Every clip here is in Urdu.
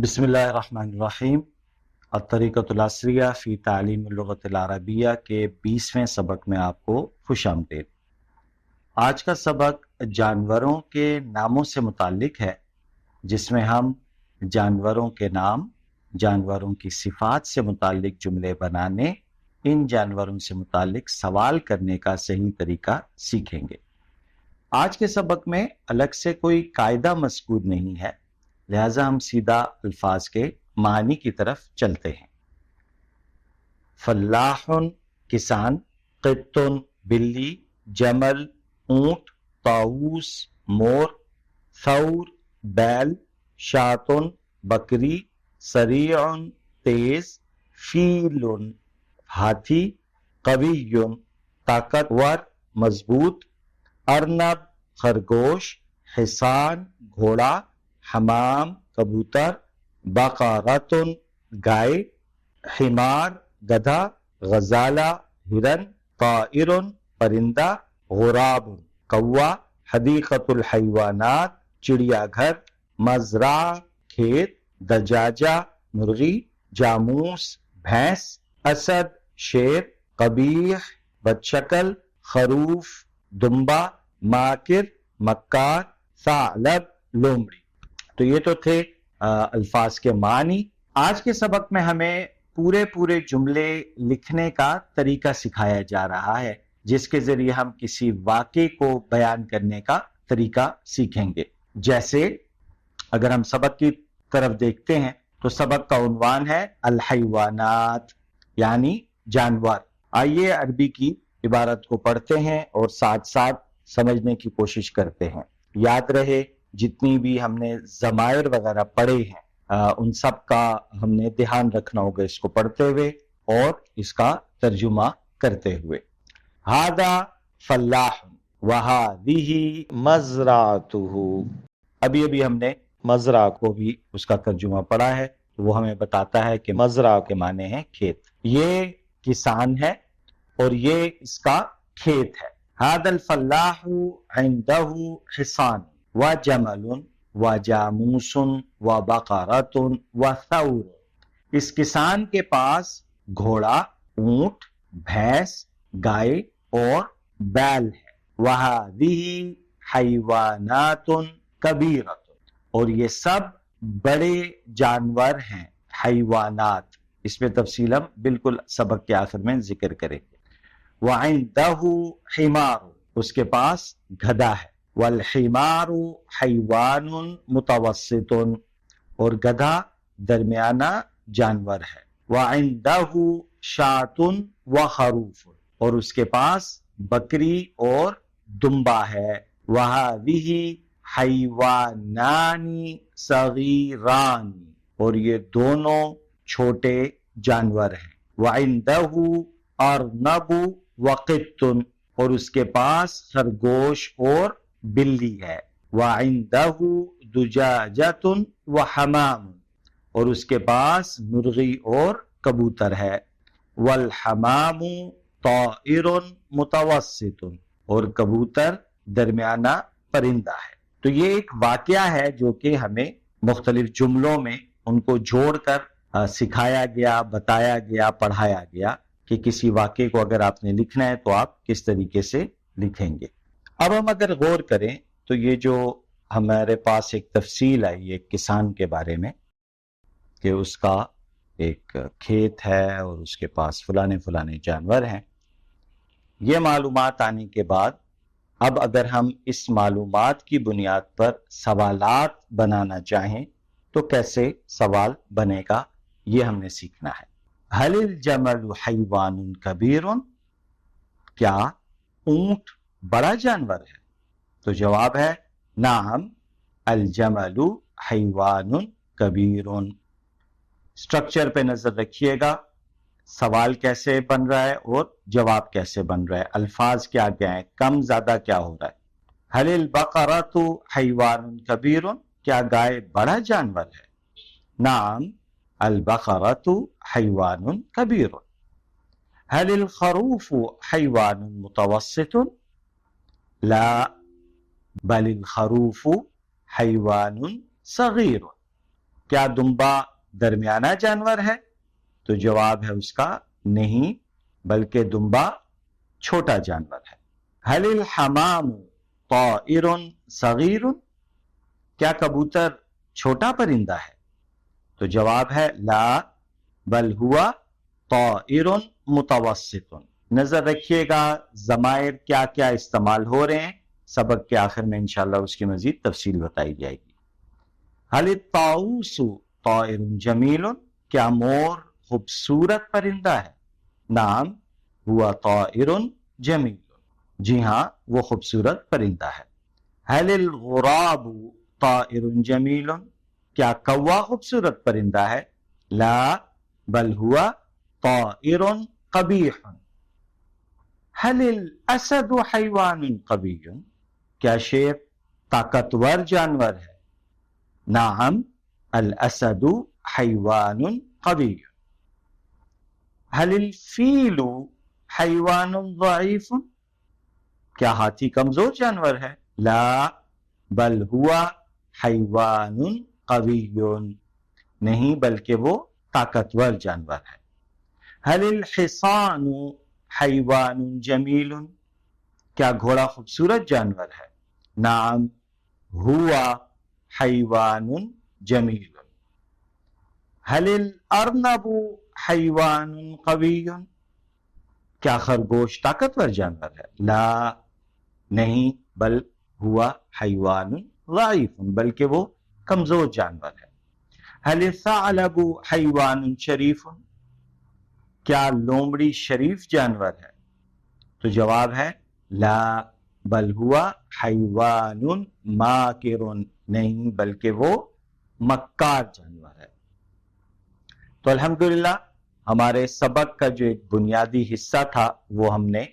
بسم اللہ الرحمن الرحیم۔ الطریقۃ العصریہ فی تعلیم اللغۃ العربیہ کے 20ویں سبق میں آپ کو خوش آمدید۔ آج کا سبق جانوروں کے ناموں سے متعلق ہے، جس میں ہم جانوروں کے نام، جانوروں کی صفات سے متعلق جملے بنانے، ان جانوروں سے متعلق سوال کرنے کا صحیح طریقہ سیکھیں گے۔ آج کے سبق میں الگ سے کوئی قاعدہ مذکور نہیں ہے، لہذا ہم سیدھا الفاظ کے معنی کی طرف چلتے ہیں۔ فلاح کسان، قط بلی، جمل اونٹ، طاؤس مور، ثور بیل، شاۃ بکری، سریع تیز، فیل ہاتھی، قوی طاقتور مضبوط، ارنب خرگوش، حصان گھوڑا، حمام کبوتر، بقرۃ گائے، حمار گدھا، غزالہ ہرن، طائر پرندہ، غراب کوا، حدیقۃ الحیوانات چڑیا گھر، مزرعہ کھیت، دجاجہ مرغی، جاموس بھینس، اسد شیر، قبیح بدشکل، خروف دمبا، ماکر مکار، ثعلب لومڑی۔ تو یہ تو تھے الفاظ کے معنی۔ آج کے سبق میں ہمیں پورے جملے لکھنے کا طریقہ سکھایا جا رہا ہے، جس کے ذریعے ہم کسی واقعے کو بیان کرنے کا طریقہ سیکھیں گے۔ جیسے اگر ہم سبق کی طرف دیکھتے ہیں تو سبق کا عنوان ہے الحیوانات، یعنی جانور۔ آئیے عربی کی عبارت کو پڑھتے ہیں اور ساتھ ساتھ سمجھنے کی کوشش کرتے ہیں۔ یاد رہے جتنی بھی ہم نے ضمائر وغیرہ پڑھے ہیں ان سب کا ہم نے دھیان رکھنا ہوگا، اس کو پڑھتے ہوئے اور اس کا ترجمہ کرتے ہوئے۔ ھذا فلاح وھذہ مزرعتہ۔ ابھی ہم نے مزرعہ کو بھی اس کا ترجمہ پڑھا ہے، وہ ہمیں بتاتا ہے کہ مزرعہ کے معنی ہے کھیت۔ یہ کسان ہے اور یہ اس کا کھیت ہے۔ ھذا الفلاح عندہ حصان وجمل وجاموس وبقرۃ وثور۔ اس کسان کے پاس گھوڑا، اونٹ، بھینس، گائے اور بیل ہے۔ وَهَذِهِ حیوانات کبیرۃ، اور یہ سب بڑے جانور ہیں، حیوانات۔ اس میں تفصیل ہم بالکل سبق کے آخر میں ذکر کریں گے۔ وَعِندَهُ حمار، اس کے پاس گدھا ہے۔ والحمار حیوان متوسط، اور گدھا درمیانہ جانور ہے۔ وعندہ شاۃ وخروف، اور اس کے پاس بکری اور دمبا ہے۔ وہذہ حیوانان صغیران، اور یہ دونوں چھوٹے جانور ہیں۔ وعندہ ارنب وقط، اور اس کے پاس خرگوش اور بلی ہے۔ وعندہ دجاجۃ وحمام، اور اس کے پاس مرغی اور کبوتر ہے۔ والحمام طائر متوسط، اور کبوتر درمیانہ پرندہ ہے۔ تو یہ ایک واقعہ ہے جو کہ ہمیں مختلف جملوں میں ان کو جوڑ کر سکھایا گیا، بتایا گیا، پڑھایا گیا کہ کسی واقعے کو اگر آپ نے لکھنا ہے تو آپ کس طریقے سے لکھیں گے۔ اب ہم اگر غور کریں تو یہ جو ہمارے پاس ایک تفصیل آئی ایک کسان کے بارے میں کہ اس کا ایک کھیت ہے اور اس کے پاس فلانے جانور ہیں، یہ معلومات آنے کے بعد اب اگر ہم اس معلومات کی بنیاد پر سوالات بنانا چاہیں تو کیسے سوال بنے گا، یہ ہم نے سیکھنا ہے۔ ھل الجمل حیوان کبیر، کیا اونٹ بڑا جانور ہے؟ تو جواب ہے نعم الجمل حیوان کبیر۔ سٹرکچر پہ نظر رکھیے گا، سوال کیسے بن رہا ہے اور جواب کیسے بن رہا ہے، الفاظ کیا ہیں، کم زیادہ کیا ہو رہا ہے۔ ھل البقرۃ حیوان کبیر، کیا گائے بڑا جانور ہے؟ نعم البقرۃ حیوان کبیر۔ ھل الخروف حیوان متوسط؟ لا بل الخروف حیوان صغیر۔ کیا دمبا درمیانہ جانور ہے؟ تو جواب ہے اس کا نہیں، بلکہ دمبا چھوٹا جانور ہے۔ هل الحمام طائر صغیر؟ کیا کبوتر چھوٹا پرندہ ہے؟ تو جواب ہے لا بل ہوا طائر متوسط۔ نظر رکھیے گا ضمائر کیا کیا استعمال ہو رہے ہیں، سبق کے آخر میں انشاءاللہ اس کی مزید تفصیل بتائی جائے گی۔ هل الطاؤوس طائر جمیل؟ کیا مور خوبصورت پرندہ ہے؟ نعم ہوا طائر جمیل، جی ہاں وہ خوبصورت پرندہ ہے۔ هل الغراب طائر جمیل؟ کیا کوا خوبصورت پرندہ ہے؟ لا بل ہوا طائر قبیح۔ هل الاسد حیوان قوی؟ کیا شیر طاقتور جانور ہے؟ نعم الاسد حیوان قوی۔ هل الفیل حیوان ضعیف؟ کیا ہاتھی کمزور جانور ہے؟ لا بل ہوا حیوان قوی، نہیں بلکہ وہ طاقتور جانور ہے۔ هل الحصان حیوان جمیل؟ کیا گھوڑا خوبصورت جانور ہے؟ نعم ہوا حیوان جمیل۔ هل الارنب حیوان قوی؟ کیا خرگوش طاقتور جانور ہے؟ لا نہیں بل ہوا حیوان ضعیف، بلکہ وہ کمزور جانور ہے۔ هل الثعلب حیوان شریف؟ کیا لومڑی شریف جانور ہے؟ تو جواب ہے لا بل ہوا حیوان ماکر، نہیں بلکہ وہ مکار جانور ہے۔ تو الحمدللہ ہمارے سبق کا جو ایک بنیادی حصہ تھا وہ ہم نے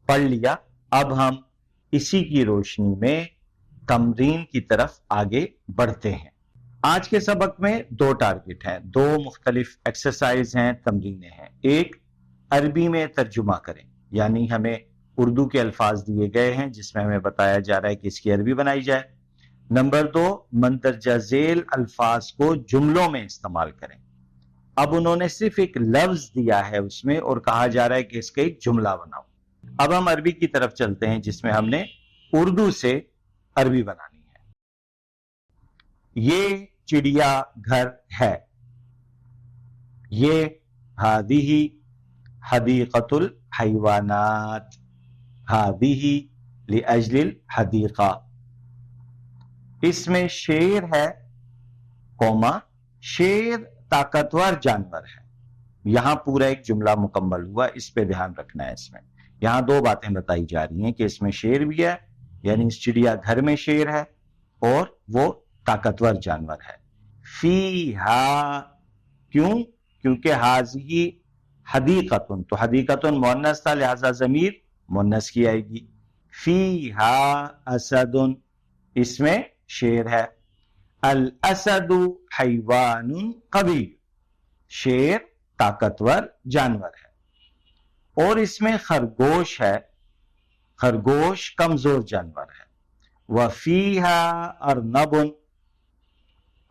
پڑھ لیا۔ اب ہم اسی کی روشنی میں تمرین کی طرف آگے بڑھتے ہیں۔ آج کے سبق میں 2 ٹارگٹ ہیں، 2 مختلف ایکسرسائز ہیں، تمرینیں ہیں۔ ایک عربی میں ترجمہ کریں، یعنی ہمیں اردو کے الفاظ دیے گئے ہیں جس میں ہمیں بتایا جا رہا ہے کہ اس کی عربی بنائی جائے۔ نمبر 2 مندرجہ ذیل الفاظ کو جملوں میں استعمال کریں۔ اب انہوں نے صرف ایک لفظ دیا ہے اس میں اور کہا جا رہا ہے کہ اس کا ایک جملہ بناؤ۔ اب ہم عربی کی طرف چلتے ہیں جس میں ہم نے اردو سے عربی بنانی ہے۔ یہ چڑیا گھر ہے، یہ ہادیہ حدیقۃ الحیوانات، ہادیہ لأجل الحدیقہ۔ اس میں شیر ہے، قوما شیر طاقتور جانور ہے۔ یہاں پورا ایک جملہ مکمل ہوا، اس پہ دھیان رکھنا ہے۔ اس میں یہاں 2 باتیں بتائی جا رہی ہیں کہ اس میں شیر بھی ہے، یعنی اس چڑیا گھر میں شیر ہے اور وہ طاقتور جانور ہے۔ فیہا، کیوں؟ کیونکہ حاضی حدیقتن، تو حدیقتن مؤنث تھا لہذا ضمیر مؤنث کی آئے گی۔ فیہا اسدن، اس میں شیر ہے۔ الاسد حیوان قوی، شیر طاقتور جانور ہے۔ اور اس میں خرگوش ہے، خرگوش کمزور جانور ہے۔ وفیہا ارنب،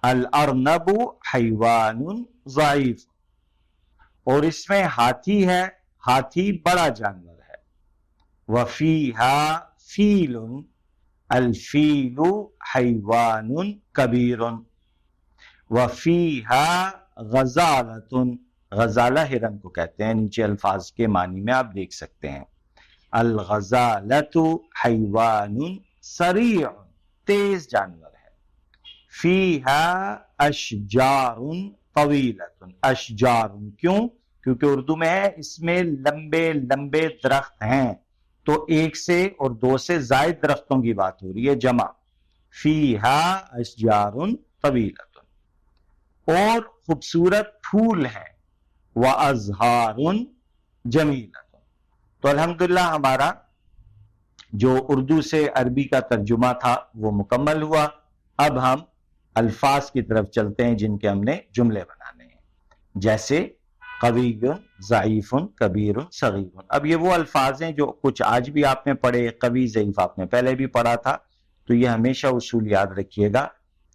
الارنب حیوان ضعیف، اور اس میں ہاتھی ہے، ہاتھی بڑا جانور ہے۔ وفیہا فیل، الفیل حیوان کبیر۔ وفیہا غزالۃ، غزالہ ہرن کو کہتے ہیں، نیچے الفاظ کے معنی میں آپ دیکھ سکتے ہیں۔ الغزالۃ حیوان سریع، تیز جانور ہے۔ فیہا اشجار طویلۃ، اشجار کیوں؟ کیونکہ اردو میں ہے اس میں لمبے لمبے درخت ہیں، تو 1 سے اور 2 سے زائد درختوں کی بات ہو رہی ہے، جمع۔ فیہا اشجار طویلۃ، اور خوبصورت پھول ہیں۔ وازہار جمیلۃ۔ تو الحمدللہ ہمارا جو اردو سے عربی کا ترجمہ تھا وہ مکمل ہوا۔ اب ہم الفاظ کی طرف چلتے ہیں جن کے ہم نے جملے بنانے ہیں، جیسے قوی، ضعیف، کبیر، صغیر۔ اب یہ وہ الفاظ ہیں جو کچھ آج بھی آپ نے پڑھے، قوی ضعیف آپ نے پہلے بھی پڑھا تھا، تو یہ ہمیشہ اصول یاد رکھیے گا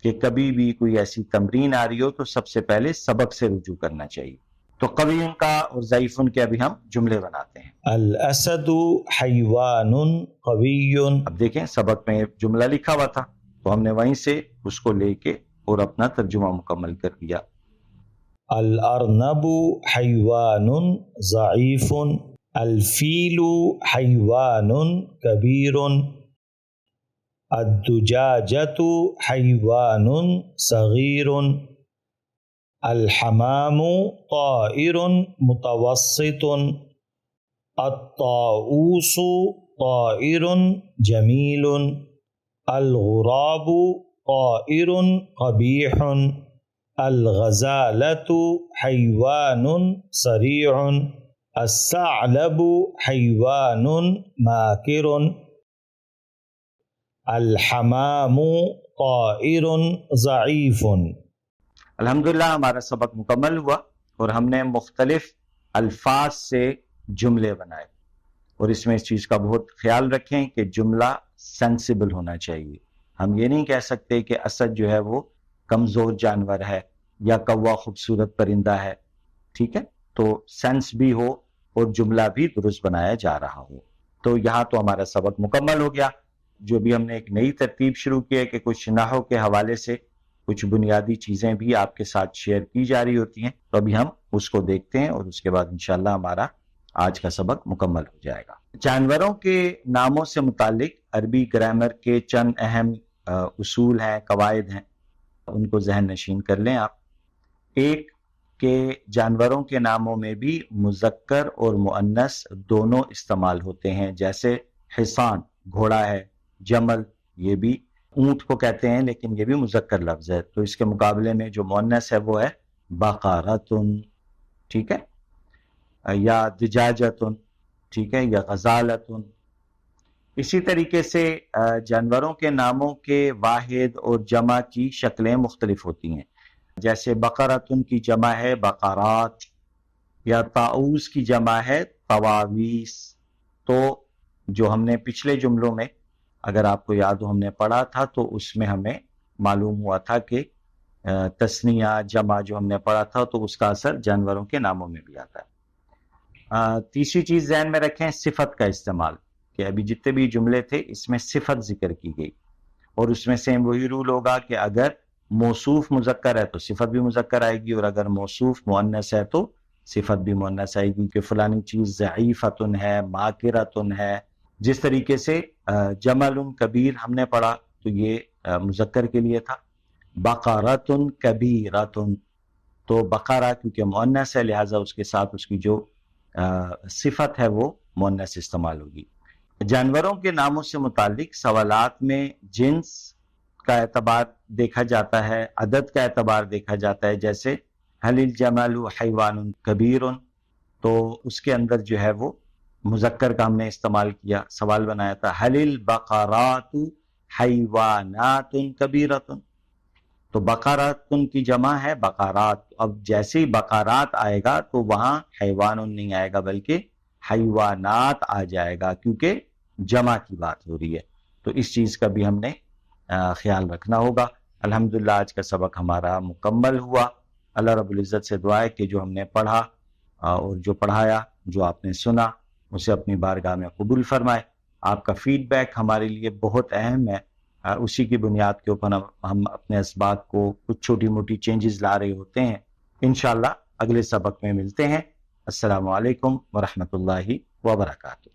کہ کبھی بھی کوئی ایسی تمرین آ رہی ہو تو سب سے پہلے سبق سے رجوع کرنا چاہیے. تو قوی کا اور ضعیف کے ابھی ہم جملے بناتے ہیں. الاسد حیوان قوی. اب دیکھیں سبق میں جملہ لکھا ہوا تھا تو ہم نے وہیں سے اس کو لے کے اور اپنا ترجمہ مکمل کر دیا. الارنب حیوان ضعیف. الفیل حیوان کبیر. الدجاجة حیوان صغیر. الحمام طائر متوسط. الطاؤوس طائر جمیل. الغراب طائر قبیح. الغزالة حیوان سریع. الثعلب حیوان ماکر. الحمام طائر ضعیف. الحمدللہ ہمارا سبق مکمل ہوا اور ہم نے مختلف الفاظ سے جملے بنائے. اور اس میں اس چیز کا بہت خیال رکھیں کہ جملہ سینسیبل ہونا چاہیے. ہم یہ نہیں کہہ سکتے کہ اسد جو ہے وہ کمزور جانور ہے یا کوا خوبصورت پرندہ ہے. ٹھیک ہے، تو سینس بھی ہو اور جملہ بھی درست بنایا جا رہا ہو. تو یہاں تو ہمارا سبق مکمل ہو گیا. جو بھی ہم نے ایک نئی ترتیب شروع کی ہے کہ کچھ نحو کے حوالے سے کچھ بنیادی چیزیں بھی آپ کے ساتھ شیئر کی جا رہی ہوتی ہیں، تو ابھی ہم اس کو دیکھتے ہیں اور اس کے بعد انشاءاللہ ہمارا آج کا سبق مکمل ہو جائے گا. جانوروں کے ناموں سے متعلق عربی گرامر کے چند اہم اصول ہیں، قواعد ہیں، ان کو ذہن نشین کر لیں آپ. ایک کہ جانوروں کے ناموں میں بھی مذکر اور مؤنث دونوں استعمال ہوتے ہیں. جیسے حصان گھوڑا ہے، جمل یہ بھی اونٹ کو کہتے ہیں لیکن یہ بھی مذکر لفظ ہے، تو اس کے مقابلے میں جو مؤنث ہے وہ ہے بقرۃ. ٹھیک ہے، یا دجاجۃ. ٹھیک ہے، یا غزالۃ. اسی طریقے سے جانوروں کے ناموں کے واحد اور جمع کی شکلیں مختلف ہوتی ہیں. جیسے بقرۃ کی جمع ہے بقرات، یا طاؤس کی جمع ہے طواویس. تو جو ہم نے پچھلے جملوں میں اگر آپ کو یاد ہو ہم نے پڑھا تھا تو اس میں ہمیں معلوم ہوا تھا کہ تثنیہ جمع جو ہم نے پڑھا تھا تو اس کا اثر جانوروں کے ناموں میں بھی آتا ہے. تیسری چیز ذہن میں رکھیں صفت کا استعمال، کہ ابھی جتنے بھی جملے تھے اس میں صفت ذکر کی گئی اور اس میں سیم وہی رول ہوگا کہ اگر موصوف مذکر ہے تو صفت بھی مذکر آئے گی اور اگر موصوف مؤنث ہے تو صفت بھی مؤنث آئے گی. کہ فلانی چیز ضعیفتن ہے، ماکرتن ہے. جس طریقے سے جمل کبیر ہم نے پڑھا تو یہ مذکر کے لیے تھا. بقرۃ کبیرۃ تو بقرہ کیونکہ مؤنث ہے لہٰذا اس کے ساتھ اس کی جو صفت ہے وہ مؤنث استعمال ہوگی. جانوروں کے ناموں سے متعلق سوالات میں جنس کا اعتبار دیکھا جاتا ہے، عدد کا اعتبار دیکھا جاتا ہے. جیسے حل الجمل حیوان کبیر، تو اس کے اندر جو ہے وہ مذکر کا ہم نے استعمال کیا، سوال بنایا تھا حل البقرات حیوانات کبیرۃ. تو بقرات کی جمع ہے بقرات. اب جیسے ہی بقرات آئے گا تو وہاں حیوان نہیں آئے گا بلکہ حیوانات آ جائے گا کیونکہ جمع کی بات ہو رہی ہے. تو اس چیز کا بھی ہم نے خیال رکھنا ہوگا. الحمدللہ آج کا سبق ہمارا مکمل ہوا. اللہ رب العزت سے دعا ہے کہ جو ہم نے پڑھا اور جو پڑھایا، جو آپ نے سنا، اسے اپنی بارگاہ میں قبول فرمائے. آپ کا فیڈ بیک ہمارے لیے بہت اہم ہے. اسی کی بنیاد کے اوپر ہم اپنے اسباق کو کچھ چھوٹی موٹی چینجز لا رہے ہوتے ہیں. انشاءاللہ اگلے سبق میں ملتے ہیں. السلام علیکم ورحمۃ اللہ وبرکاتہ.